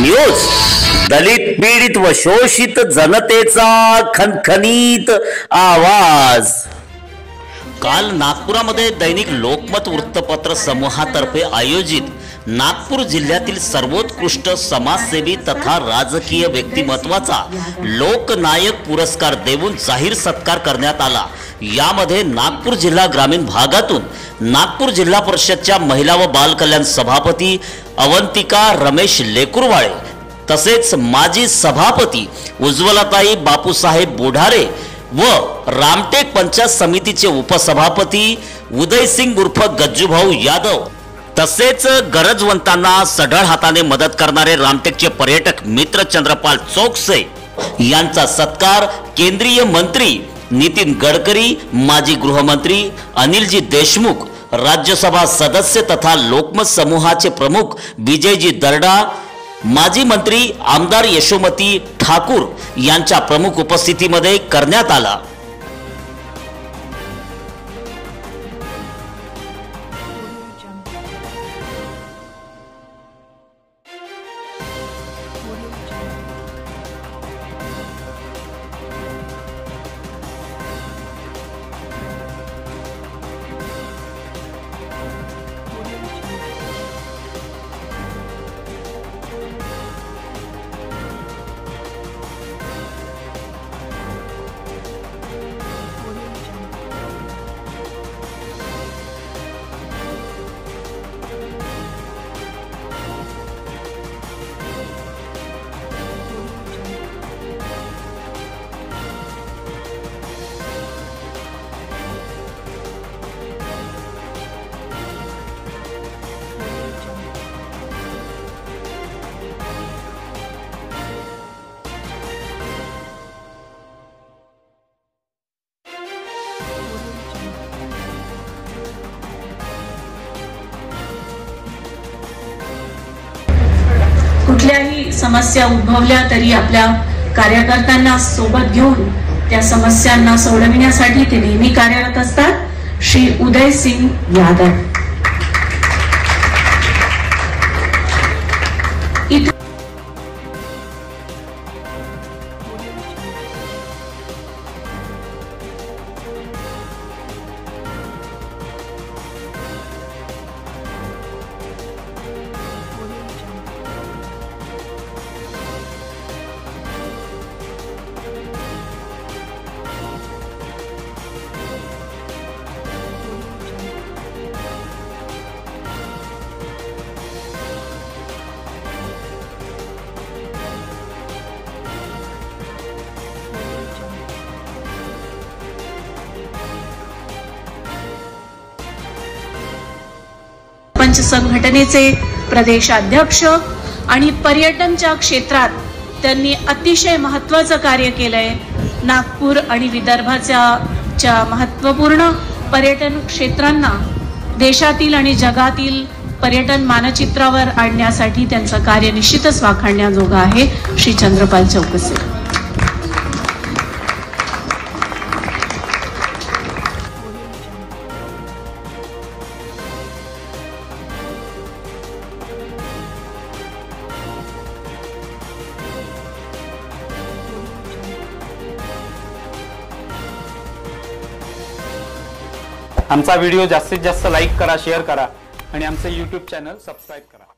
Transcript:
News, दलित पीडित व शोषित जनतेचा खणखणीत आवाज। काल नागपुरामध्ये दैनिक लोकमत वृत्तपत्र समूहातर्फे आयोजित नागपूर जिल्ह्यातील सर्वोत्कृष्ट समाजसेवी तथा राजकीय व्यक्तिमत्वाचा लोकनायक पुरस्कार देऊन जाहीर सत्कार करण्यात आला। यामध्ये नागपूर जिल्हा ग्रामीण भागातून नागपूर जिल्हा परिषदच्या महिला व बाल कल्याण सभापती अवंतिका रमेश लेकुरवाळे तसेच माजी सभापती उज्ज्वलाताई बापूसाहेब बोढारे व रामटेक पंचायत समितीचे उपसभापती उदय सिंग उर्फ गज्जूभाऊ यादव तसेच गरजवंतांना सढळ हाताने मदत करणारे रामटेकचे पर्यटक मित्र चंद्रपाल चौकसे यांचा सत्कार केंद्रीय मंत्री नितीन गडकरी, माजी गृहमंत्री अनिलजी देशमुख, राज्यसभा सदस्य तथा लोकमत समूहाचे प्रमुख विजयजी दर्डा, माजी मंत्री आमदार यशोमती ठाकूर यांच्या प्रमुख उपस्थितीमध्ये करण्यात आला। कुठल्याही समस्या उद्भवल्या तरी आपल्या कार्यकर्त्यांना सोबत घेऊन त्या समस्यांना सोडविण्यासाठी ते नेहमी कार्यरत असतात। श्री उदय सिंग यादव पंच संघटनेचे प्रदेशाध्यक्ष आणि पर्यटनच्या क्षेत्रात त्यांनी अतिशय महत्त्वाचं कार्य केलंय। नागपूर आणि विदर्भाच्या महत्त्वपूर्ण पर्यटन क्षेत्रांना देशातील आणि जगातील पर्यटन मानचित्रावर आणण्यासाठी त्यांचं कार्य निश्चितच वाखाणण्याजोगं आहे। श्री चंद्रपाल चौकसे आमचा व्हिडिओ जास्तीत जास्त लाईक करा, शेअर करा आणि आमचे YouTube चॅनल सबस्क्राइब करा।